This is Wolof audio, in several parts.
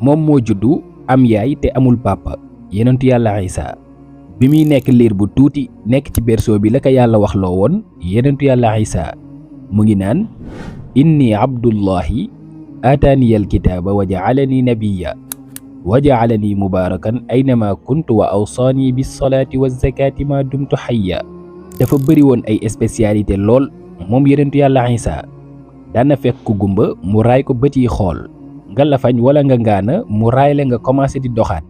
moom moo juddu am yaay te amul papa yenentu yàlla Isa bi muy nekk liir bu tuuti nekk ci berceau bi la ko yàlla wax loo woon yenentu yàlla Isa mu ngi naan inni abdullahi aataaniyal kitaaba wa ja'alani nabiyya wa ja'alani mubaarakan aynama kuntu wa awsaani bis salaati wa zakaati ma dumtu hayya dafa bëri woon ay spécialité lool moom yenentu yàlla Isa daana fekk ku gumba mu raay ko bët yi xool nga lafañ wala nga ngaana mu raay la nga commencé di doxaat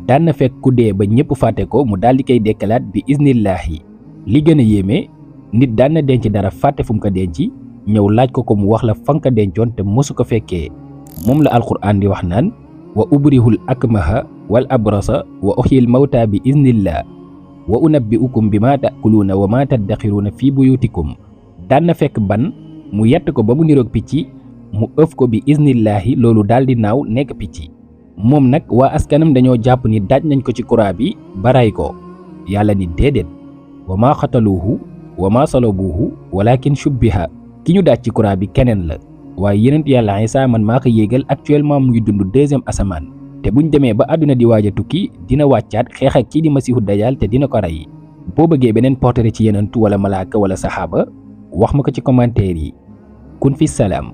daan na fekk ku dee ba ñëpp fàtte ko mu daal di koy dekkalaat bi isnillahi li gën a yéeme nit daan na denc dara fàtte fu mu ko denc ñëw laaj ko ko mu wax la fa nga ko dencoon te mosu ko fekkee moom la alquran di wax naan wa ubrihul akmaha wal abrasa wa uhyil mawta bi isnillah wa unabbi'ukum bima ta'kuluuna wa ma taddaxiruuna fi buyutikum daan na fekk ban mu yett ko ba mu niroog picc mu ëf ko bi isnillahi loolu daal di naaw nekk picc moom nag waa askanam dañoo jàpp ni daaj nañ ko ci kuraa bi baray ko yàlla ni déedéet wa maa xataluuhu wa maa salabuuhu walakin shubbiha ki ñu daaj ci kuraa bi keneen la waaye yenent yàlla Isa man maa ko yéegal actuellement mu ngi dund 2e asamaan te buñ demee ba àdduna di waaj a tukki dina wàccaat xeex ak kii di masihu dajjal te dina ko rey boo bëggee beneen portrait ci yenentu wala malaaka wala saxaaba wax ma ko ci commentaire yi kun fi salaam